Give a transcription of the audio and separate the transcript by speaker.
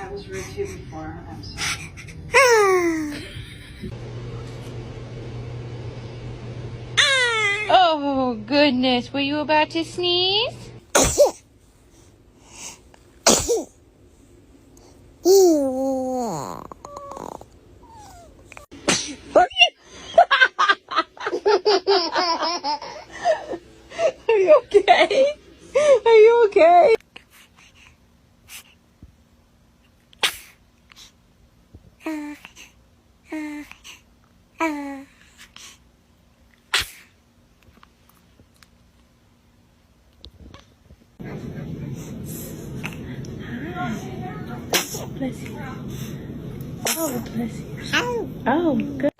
Speaker 1: I was rude to you before. I'm sorry.
Speaker 2: Oh, goodness. Were you about to sneeze? Are you okay? Are you okay? Bless you. Oh, bless you. Oh, good.